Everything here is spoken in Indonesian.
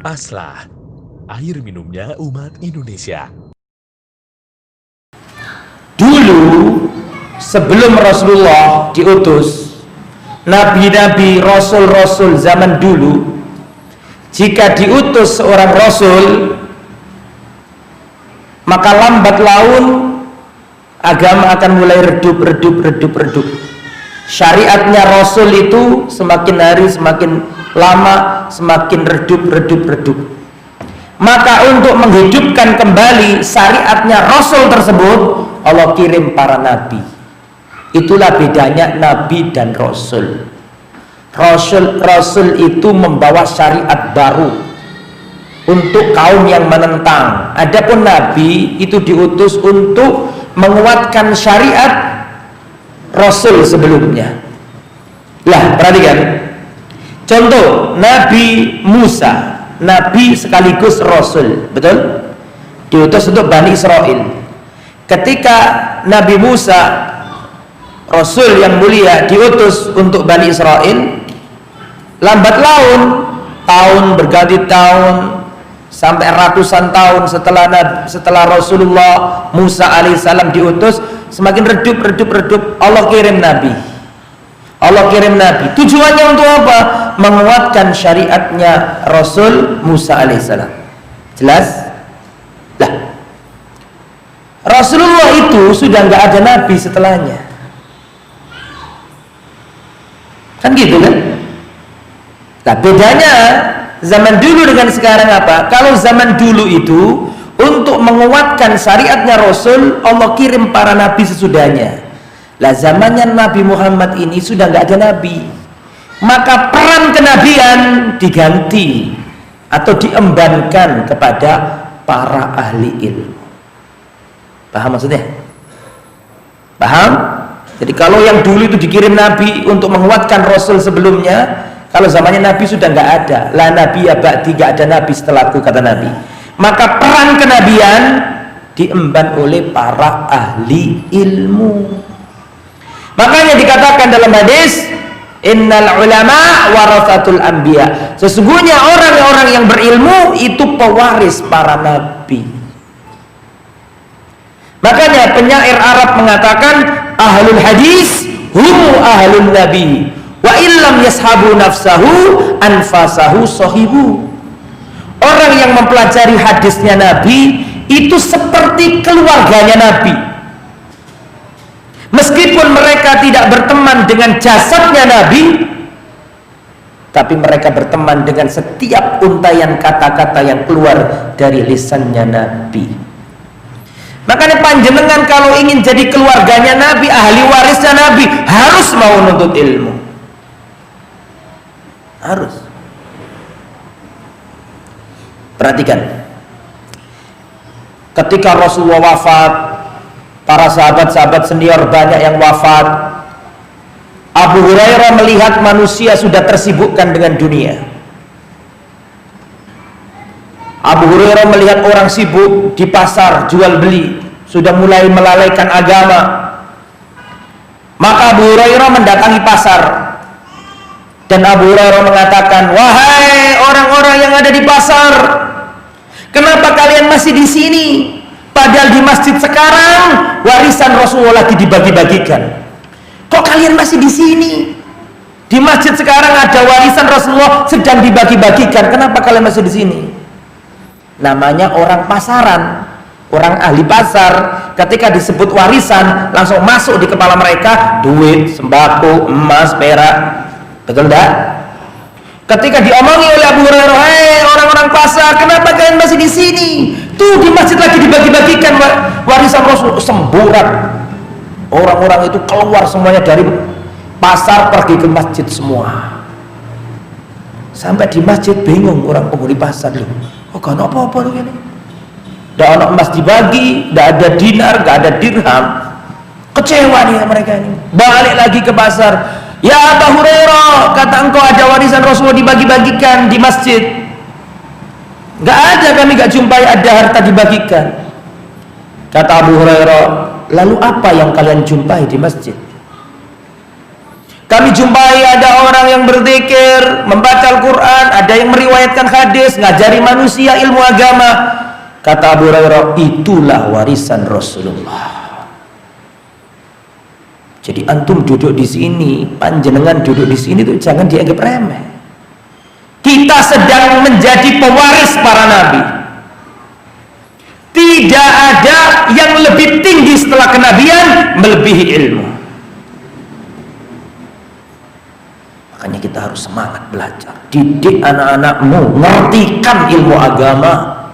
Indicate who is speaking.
Speaker 1: Aslah, air minumnya umat Indonesia.
Speaker 2: Dulu sebelum Rasulullah diutus, nabi-nabi, rasul-rasul zaman dulu, jika diutus seorang rasul, maka lambat laun agama akan mulai redup. Syariatnya rasul itu semakin hari semakin lama semakin redup. Maka untuk menghidupkan kembali syariatnya rasul tersebut, Allah kirim para nabi. Itulah bedanya nabi dan rasul. Rasul itu membawa syariat baru untuk kaum yang menentang. Adapun nabi itu diutus untuk menguatkan syariat rasul sebelumnya. Lah, perhatikan. Contoh, Nabi Musa, nabi sekaligus rasul, betul? Diutus untuk Bani Israel. Ketika Nabi Musa, rasul yang mulia, diutus untuk Bani Israel, lambat laun, tahun berganti tahun, sampai ratusan tahun setelah Rasulullah Musa alaihissalam diutus, semakin redup. Allah kirim nabi. Tujuannya untuk apa? Menguatkan syariatnya Rasul Musa alaihissalam. Jelas? Lah, Rasulullah itu sudah nggak ada nabi setelahnya. Kan gitu kan? Nah, bedanya zaman dulu dengan sekarang apa? Kalau zaman dulu itu untuk menguatkan syariatnya Rasul, Allah kirim para nabi sesudahnya. Lah, zamannya Nabi Muhammad ini sudah nggak ada nabi, maka peran kenabian diganti atau diembankan kepada para ahli ilmu. Paham maksudnya? Paham? Jadi kalau yang dulu itu dikirim nabi untuk menguatkan Rasul sebelumnya, kalau zamannya nabi sudah nggak ada, la nabi ya ba'di, nggak ada nabi setelahku, kata nabi. Maka peran kenabian diemban oleh para ahli ilmu. Makanya dikatakan dalam hadis, innal ulama warasatul anbiya. Sesungguhnya orang-orang yang berilmu itu pewaris para nabi. Makanya penyair Arab mengatakan, ahlul hadis hum ahlun nabi, wa illam yashabu nafsahu anfasahu sahibu. Orang yang mempelajari hadisnya Nabi itu seperti keluarganya Nabi. Meskipun mereka tidak berteman dengan jasadnya Nabi, tapi mereka berteman dengan setiap untayan kata-kata yang keluar dari lisannya Nabi. Makanya panjenengan kalau ingin jadi keluarganya Nabi, ahli warisnya Nabi, harus mau menuntut ilmu. Harus. Perhatikan, ketika Rasulullah wafat, para sahabat-sahabat senior banyak yang wafat. Abu Hurairah melihat manusia sudah tersibukkan dengan dunia. Abu Hurairah melihat orang sibuk di pasar jual beli, sudah mulai melalaikan agama. Maka Abu Hurairah mendatangi pasar, dan Abu Hurairah mengatakan, wahai orang-orang yang ada di pasar, kenapa kalian masih di sini? Padahal di masjid sekarang warisan Rasulullah lagi dibagi-bagikan. Kok kalian masih di sini? Di masjid sekarang ada warisan Rasulullah sedang dibagi-bagikan. Kenapa kalian masih di sini? Namanya orang pasaran, orang ahli pasar. Ketika disebut warisan, langsung masuk di kepala mereka duit, sembako, emas, perak. Betul enggak? Ketika diomongi oleh Abu Hurairah, hei orang-orang pasar, kenapa kalian masih di sini? Tuh di masjid lagi dibagi-bagikan warisan Rasul. Semburat. Orang-orang itu keluar semuanya dari pasar pergi ke masjid semua. Sampai di masjid bingung orang penghuni pasar loh. Oh, gak ada apa-apa loh ini. Tidak ada emas dibagi, tidak ada dinar, tidak ada dirham. Kecewa nih mereka ini. Balik lagi ke pasar. Ya Abu Hurairah, kata engkau ada warisan Rasulullah dibagi-bagikan di masjid. Gak ada, kami gak jumpai ada harta dibagikan. Kata Abu Hurairah, lalu apa yang kalian jumpai di masjid? Kami jumpai ada orang yang berzikir, membaca Al-Quran, ada yang meriwayatkan hadis, ngajari manusia ilmu agama. Kata Abu Hurairah, itulah warisan Rasulullah. Jadi antum duduk di sini, panjenengan duduk di sini tuh jangan dianggap remeh. Kita sedang menjadi pewaris para nabi. Tidak ada yang lebih tinggi setelah kenabian melebihi ilmu. Makanya kita harus semangat belajar. Didik anak-anakmu, ngertikan ilmu agama.